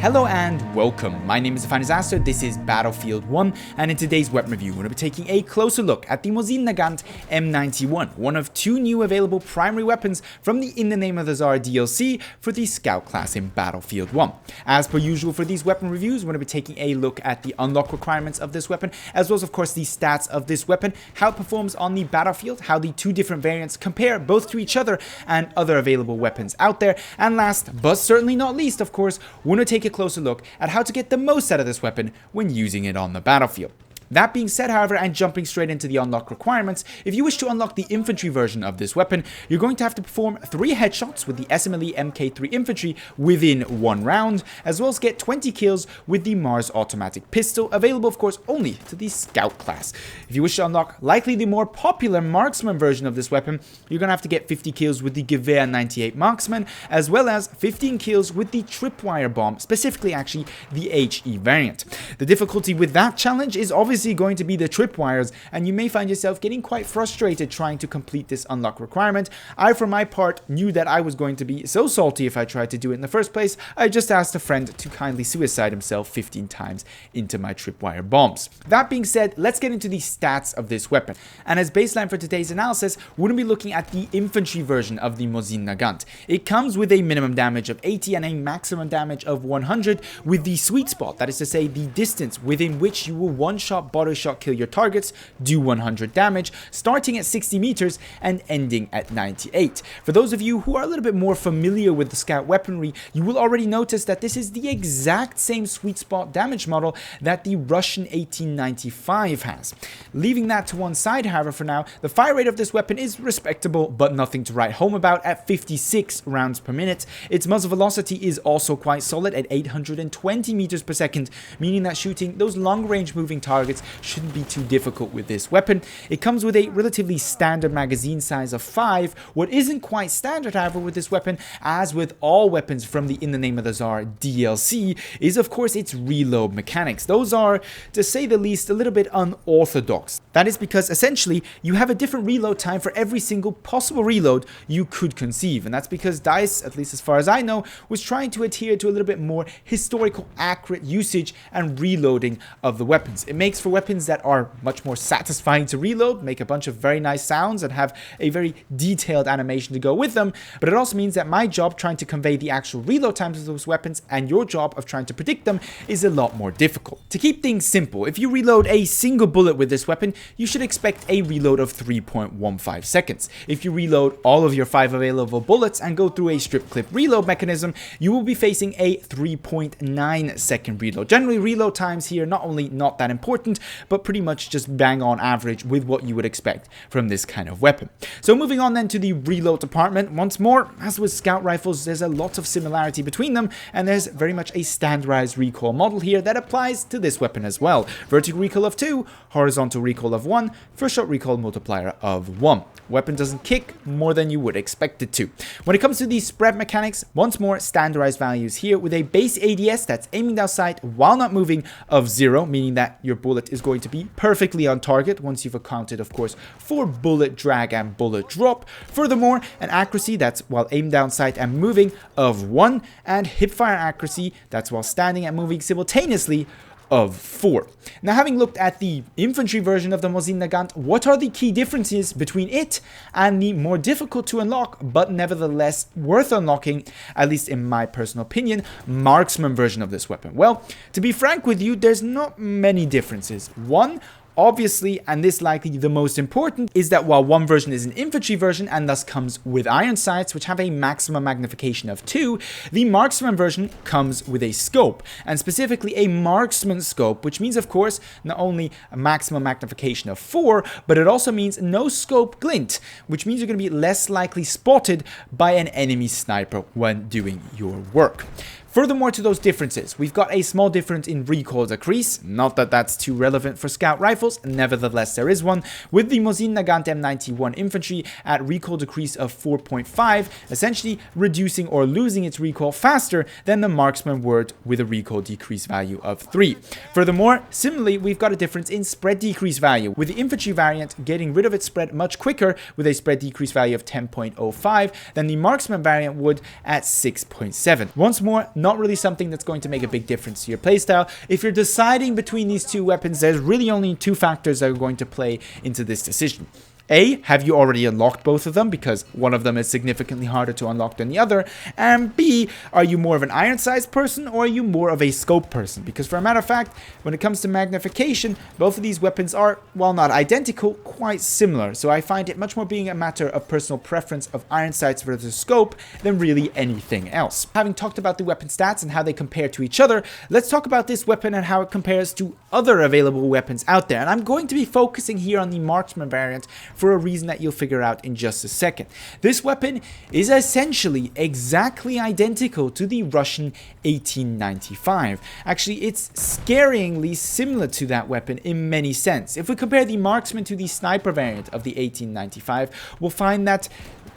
Hello and welcome. My name is Disaster. This is Battlefield 1, and in today's weapon review, we're going to be taking a closer look at the Mosin-Nagant M91, one of two new available primary weapons from the In the Name of the Tsar DLC for the Scout class in Battlefield 1. As per usual for these weapon reviews, we're going to be taking a look at the unlock requirements of this weapon, as well as of course the stats of this weapon, how it performs on the battlefield, how the two different variants compare both to each other and other available weapons out there, and last but certainly not least, of course, we're going to take a closer look at how to get the most out of this weapon when using it on the battlefield. That being said, however, and jumping straight into the unlock requirements, if you wish to unlock the infantry version of this weapon, you're going to have to perform 3 headshots with the SMLE Mk3 infantry within 1 round, as well as get 20 kills with the Mars automatic pistol, available of course only to the Scout class. If you wish to unlock likely the more popular marksman version of this weapon, you're going to have to get 50 kills with the Gewehr 98 marksman, as well as 15 kills with the tripwire bomb, specifically actually the HE variant. The difficulty with that challenge is obviously going to be the tripwires, and you may find yourself getting quite frustrated trying to complete this unlock requirement. I, for my part, knew that I was going to be so salty if I tried to do it in the first place. I just asked a friend to kindly suicide himself 15 times into my tripwire bombs. That being said, let's get into the stats of this weapon. And as baseline for today's analysis, we're going to be looking at the infantry version of the Mosin-Nagant. It comes with a minimum damage of 80 and a maximum damage of 100, with the sweet spot, that is to say the distance within which you will one-shot body shot kill your targets, do 100 damage, starting at 60 meters and ending at 98. For those of you who are a little bit more familiar with the Scout weaponry, you will already notice that this is the exact same sweet spot damage model that the Russian 1895 has. Leaving that to one side, however, for now, the fire rate of this weapon is respectable, but nothing to write home about at 56 rounds per minute. Its muzzle velocity is also quite solid at 820 meters per second, meaning that shooting those long-range moving targets shouldn't be too difficult with this weapon. It comes with a relatively standard magazine size of 5. What isn't quite standard, however, with this weapon, as with all weapons from the In the Name of the Tsar DLC, is of course its reload mechanics. Those are, to say the least, a little bit unorthodox. That is because essentially you have a different reload time for every single possible reload you could conceive, and that's because DICE, at least as far as I know, was trying to adhere to a little bit more historical accurate usage and reloading of the weapons. It makes for weapons that are much more satisfying to reload, make a bunch of very nice sounds and have a very detailed animation to go with them, but it also means that my job trying to convey the actual reload times of those weapons and your job of trying to predict them is a lot more difficult. To keep things simple, if you reload a single bullet with this weapon, you should expect a reload of 3.15 seconds. If you reload all of your 5 available bullets and go through a strip clip reload mechanism, you will be facing a 3.9 second reload. Generally, reload times here not only not that important, but pretty much just bang on average with what you would expect from this kind of weapon. So moving on then to the reload department, once more, as with Scout rifles, there's a lot of similarity between them, and there's very much a standardized recoil model here that applies to this weapon as well. Vertical recoil of 2, horizontal recoil of 1, first shot recoil multiplier of 1. Weapon doesn't kick more than you would expect it to. When it comes to the spread mechanics, once more standardized values here with a base ADS that's aiming down sight while not moving of 0, meaning that your bullet is going to be perfectly on target once you've accounted, of course, for bullet drag and bullet drop. Furthermore, an accuracy that's while aimed down sight and moving of 1, and hipfire accuracy that's while standing and moving simultaneously of 4. Now, having looked at the infantry version of the Mosin-Nagant, what are the key differences between it and the more difficult to unlock, but nevertheless worth unlocking, at least in my personal opinion, marksman version of this weapon? Well, to be frank with you, there's not many differences. One, obviously, and this likely the most important, is that while one version is an infantry version and thus comes with iron sights which have a maximum magnification of 2, the marksman version comes with a scope, and specifically a marksman scope, which means of course not only a maximum magnification of 4, but it also means no scope glint, which means you're going to be less likely spotted by an enemy sniper when doing your work. Furthermore to those differences, we've got a small difference in recoil decrease, not that that's too relevant for Scout rifles, nevertheless there is one, with the Mosin-Nagant M91 infantry at recoil decrease of 4.5, essentially reducing or losing its recoil faster than the marksman would with a recoil decrease value of 3. Furthermore, similarly, we've got a difference in spread decrease value, with the infantry variant getting rid of its spread much quicker with a spread decrease value of 10.05 than the marksman variant would at 6.7. Once more, not really something that's going to make a big difference to your playstyle. If you're deciding between these two weapons, there's really only two factors that are going to play into this decision. A, have you already unlocked both of them, because one of them is significantly harder to unlock than the other? And B, are you more of an iron sights person, or are you more of a scope person? Because for a matter of fact, when it comes to magnification, both of these weapons are, while not identical, quite similar. So I find it much more being a matter of personal preference of iron sights versus scope than really anything else. Having talked about the weapon stats and how they compare to each other, let's talk about this weapon and how it compares to other available weapons out there. And I'm going to be focusing here on the marksman variant for a reason that you'll figure out in just a second. This weapon is essentially exactly identical to the Russian 1895. Actually, it's scarily similar to that weapon in many sense. If we compare the marksman to the sniper variant of the 1895, we'll find that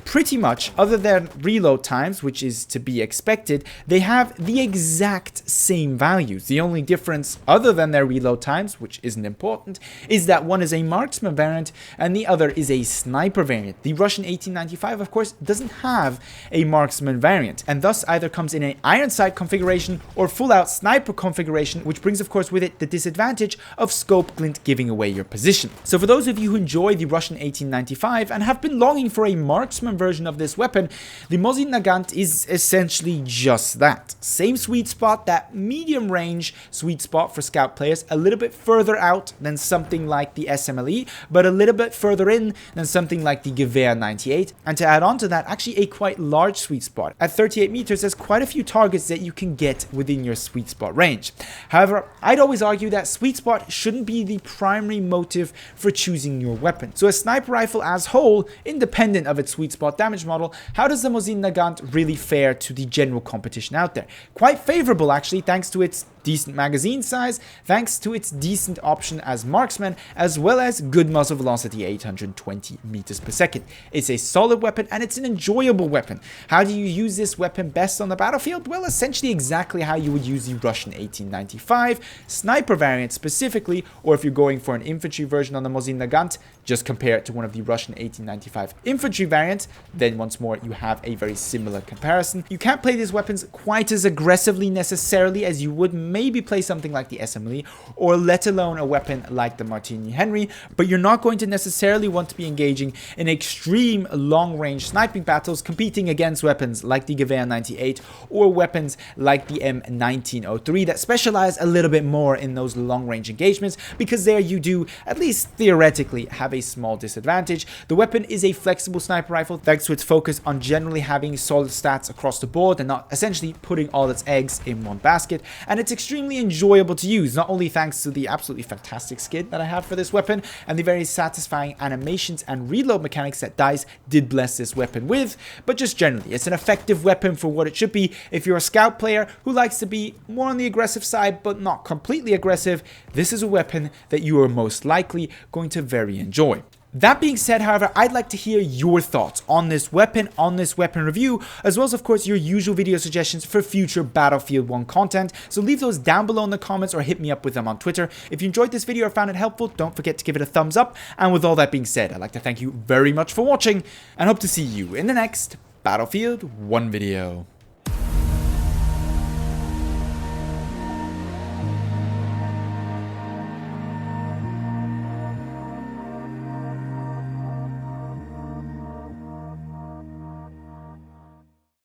pretty much, other than reload times, which is to be expected, they have the exact same values. The only difference, other than their reload times, which isn't important, is that one is a marksman variant and the other is a sniper variant. The Russian 1895, of course, doesn't have a marksman variant, and thus either comes in an iron sight configuration or full-out sniper configuration, which brings, of course, with it the disadvantage of scope glint giving away your position. So for those of you who enjoy the Russian 1895 and have been longing for a marksman version of this weapon, the Mosin-Nagant is essentially just that. Same sweet spot, that medium range sweet spot for scout players, a little bit further out than something like the SMLE, but a little bit further in than something like the BF1 98, and to add on to that, actually a quite large sweet spot. At 38 meters, there's quite a few targets that you can get within your sweet spot range. However, I'd always argue that sweet spot shouldn't be the primary motive for choosing your weapon. So a sniper rifle as whole, independent of its sweet spot damage model, how does the Mosin-Nagant really fare to the general competition out there? Quite favorable, actually, thanks to its decent magazine size, thanks to its decent option as marksman, as well as good muzzle velocity, 820 meters per second. It's a solid weapon and it's an enjoyable weapon. How do you use this weapon best on the battlefield? Well, essentially exactly how you would use the Russian 1895 sniper variant specifically, or if you're going for an infantry version on the Mosin-Nagant, just compare it to one of the Russian 1895 infantry variants. Then once more, you have a very similar comparison. You can't play these weapons quite as aggressively necessarily as you would maybe play something like the SMLE, or let alone a weapon like the Martini Henry, but you're not going to necessarily want to be engaging in extreme long-range sniping battles competing against weapons like the BF1 98 or weapons like the M1903 that specialize a little bit more in those long-range engagements, because there you do, at least theoretically, have a small disadvantage. The weapon is a flexible sniper rifle thanks to its focus on generally having solid stats across the board and not essentially putting all its eggs in one basket, and it's extremely enjoyable to use, not only thanks to the absolutely fantastic skin that I have for this weapon and the very satisfying animations and reload mechanics that DICE did bless this weapon with, but just generally, it's an effective weapon for what it should be. If you're a scout player who likes to be more on the aggressive side but not completely aggressive, this is a weapon that you are most likely going to very enjoy. That being said, however, I'd like to hear your thoughts on this weapon review, as well as, of course, your usual video suggestions for future Battlefield 1 content. So leave those down below in the comments or hit me up with them on Twitter. If you enjoyed this video or found it helpful, don't forget to give it a thumbs up. And with all that being said, I'd like to thank you very much for watching and hope to see you in the next Battlefield 1 video.